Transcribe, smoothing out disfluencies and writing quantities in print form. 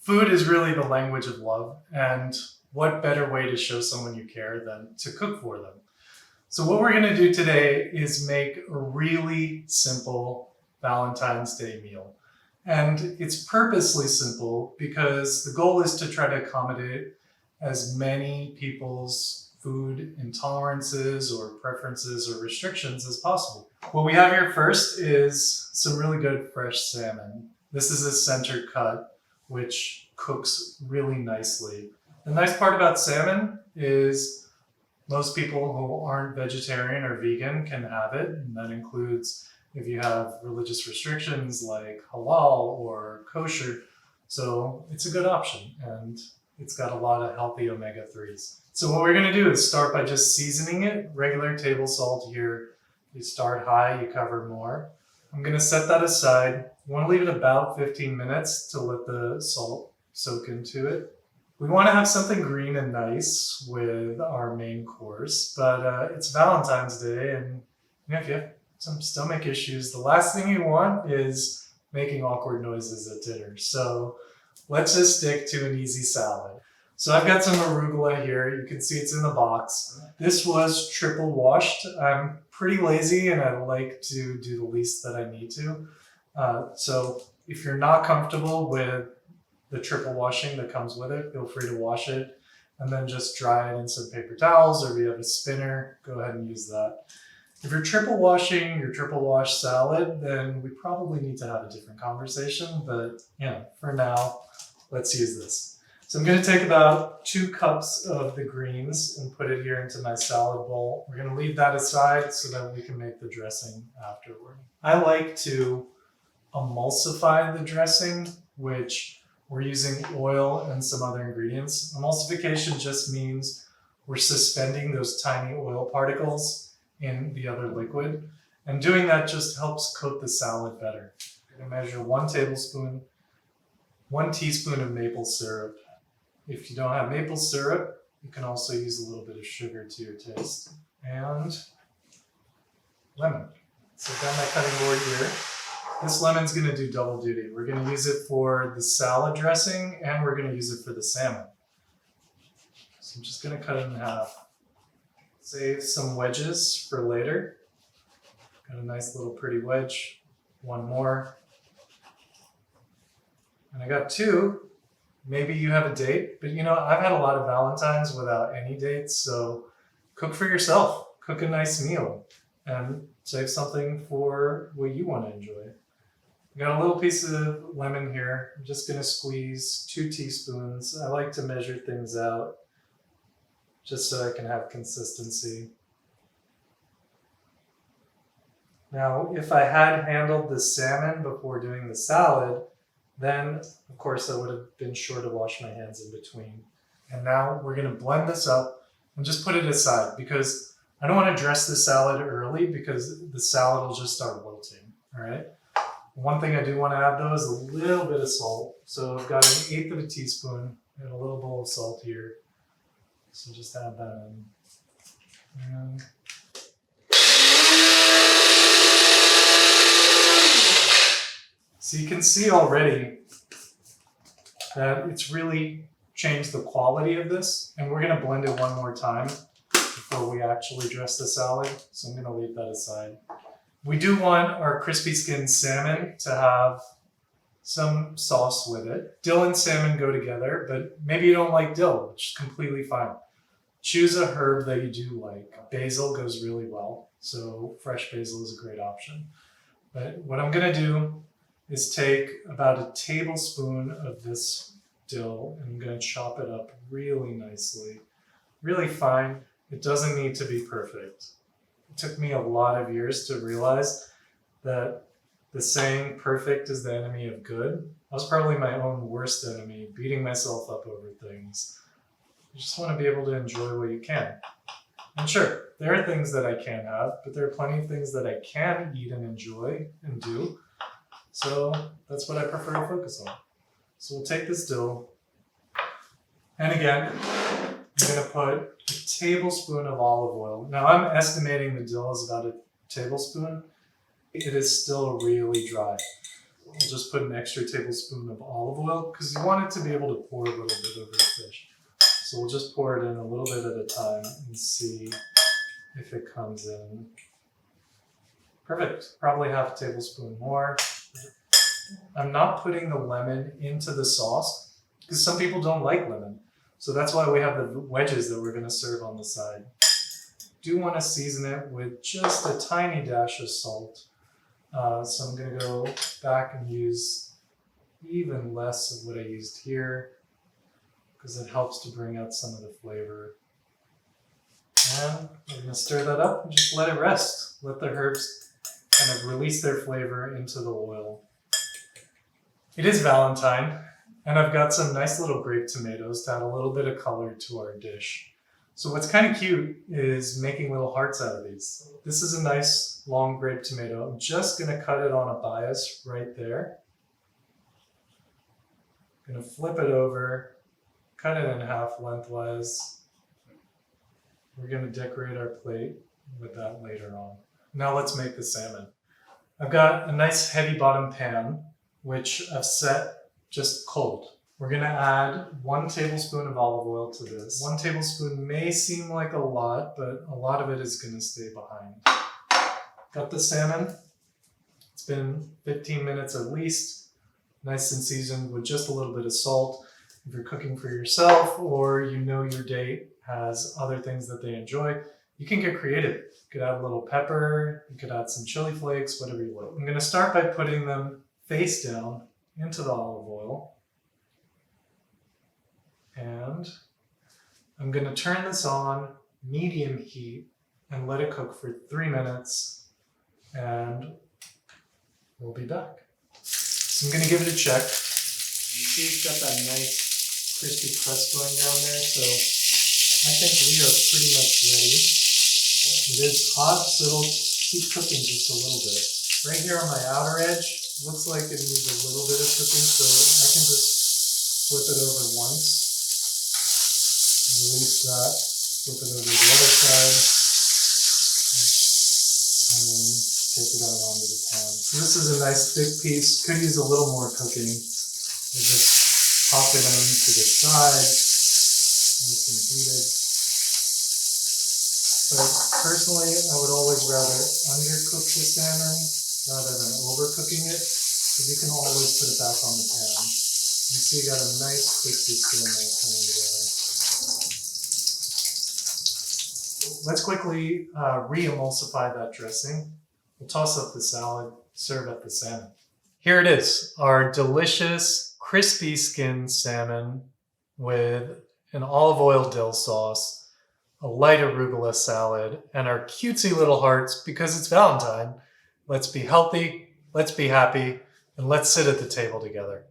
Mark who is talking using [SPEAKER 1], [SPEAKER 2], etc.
[SPEAKER 1] Food is really the language of love, and what better way to show someone you care than to cook for them? So what we're gonna do today is make a really simple Valentine's Day meal. And it's purposely simple because the goal is to try to accommodate as many people's food intolerances or preferences or restrictions as possible. What we have here first is some really good fresh salmon. This is a center cut, which cooks really nicely. The nice part about salmon is most people who aren't vegetarian or vegan can have it, and that includes if you have religious restrictions like halal or kosher. So it's a good option, and it's got a lot of healthy omega-3s. So what we're gonna do is start by just seasoning it. Regular table salt here. You start high, you cover more. I'm gonna set that aside. You wanna leave it about 15 minutes to let the salt soak into it. We wanna have something green and nice with our main course, but it's Valentine's Day, and if you have some stomach issues, the last thing you want is making awkward noises at dinner. So let's just stick to an easy salad. So I've got some arugula here. You can see it's in the box. This was triple washed. I'm pretty lazy and I like to do the least that I need to. So if you're not comfortable with the triple washing that comes with it, feel free to wash it and then just dry it in some paper towels, or if you have a spinner, go ahead and use that. If you're triple washing your triple wash salad, then we probably need to have a different conversation, but for now, let's use this. So I'm gonna take about 2 cups of the greens and put it here into my salad bowl. We're gonna leave that aside so that we can make the dressing afterward. I like to emulsify the dressing, which we're using oil and some other ingredients. Emulsification just means we're suspending those tiny oil particles in the other liquid. And doing that just helps coat the salad better. I'm gonna measure 1 tablespoon, 1 teaspoon of maple syrup. If you don't have maple syrup, you can also use a little bit of sugar to your taste. And lemon. So I've got my cutting board here. This lemon's gonna do double duty. We're gonna use it for the salad dressing and we're gonna use it for the salmon. So I'm just gonna cut it in half. Save some wedges for later. Got a nice little pretty wedge. 1 more. And I got 2. Maybe you have a date, but I've had a lot of Valentines without any dates, so cook for yourself. Cook a nice meal and save something for what you want to enjoy. I got a little piece of lemon here. I'm just gonna squeeze 2 teaspoons. I like to measure things out just so I can have consistency. Now, if I had handled the salmon before doing the salad, then of course I would have been sure to wash my hands in between. And now we're gonna blend this up and just put it aside because I don't wanna dress the salad early because the salad will just start wilting, all right? One thing I do wanna add though is a little bit of salt. So I've got 1/8 of a teaspoon and a little bowl of salt here. So just add that in. And so you can see already that it's really changed the quality of this, and we're gonna blend it one more time before we actually dress the salad. So I'm gonna leave that aside. We do want our crispy skinned salmon to have some sauce with it. Dill and salmon go together, but maybe you don't like dill, which is completely fine. Choose a herb that you do like. Basil goes really well, so fresh basil is a great option. But what I'm gonna do is take about 1 tablespoon of this dill and I'm gonna chop it up really nicely, really fine. It doesn't need to be perfect. It took me a lot of years to realize that the saying perfect is the enemy of good. I was probably my own worst enemy, beating myself up over things. You just want to be able to enjoy what you can. And sure, there are things that I can't have, but there are plenty of things that I can eat and enjoy and do. So that's what I prefer to focus on. So we'll take this dill, and again, I'm gonna put 1 tablespoon of olive oil. Now I'm estimating the dill is about 1 tablespoon. It is still really dry. I'll just put an extra tablespoon of olive oil because you want it to be able to pour a little bit over the fish. So we'll just pour it in a little bit at a time and see if it comes in. Perfect. Probably half a tablespoon more. I'm not putting the lemon into the sauce because some people don't like lemon. So that's why we have the wedges that we're going to serve on the side. Do want to season it with just a tiny dash of salt. So I'm going to go back and use even less of what I used here because it helps to bring out some of the flavor. And we're going to stir that up and just let it rest. Let the herbs kind of release their flavor into the oil. It is Valentine, and I've got some nice little grape tomatoes to add a little bit of color to our dish. So what's kind of cute is making little hearts out of these. This is a nice long grape tomato. I'm just going to cut it on a bias right there. I'm going to flip it over, cut it in half lengthwise. We're going to decorate our plate with that later on. Now let's make the salmon. I've got a nice heavy bottom pan, which I've set just cold. We're going to add 1 tablespoon of olive oil to this. 1 tablespoon may seem like a lot, but a lot of it is going to stay behind. Got the salmon. It's been 15 minutes at least. Nice and seasoned with just a little bit of salt. If you're cooking for yourself or you know your date has other things that they enjoy, you can get creative. You could add a little pepper, you could add some chili flakes, whatever you like. I'm going to start by putting them face down into the olive oil. And I'm going to turn this on medium heat and let it cook for 3 minutes, and we'll be back. So I'm going to give it a check. You see it's got that nice crispy crust going down there, so I think we are pretty much ready. It is hot, so it'll keep cooking just a little bit. Right here on my outer edge, looks like it needs a little bit of cooking, so I can just flip it over once. Release that, flip it over to the other side, and then take it out onto the pan. So this is a nice thick piece, could use a little more cooking. We'll just pop it onto the side, nice and heated. But personally, I would always rather undercook the salmon rather than overcooking it, because you can always put it back on the pan. You see you got a nice crispy skin there coming together. Let's quickly re-emulsify that dressing. We'll toss up the salad, serve up the salmon. Here it is, our delicious crispy skinned salmon with an olive oil dill sauce, a light arugula salad, and our cutesy little hearts because it's Valentine. Let's be healthy, let's be happy, and let's sit at the table together.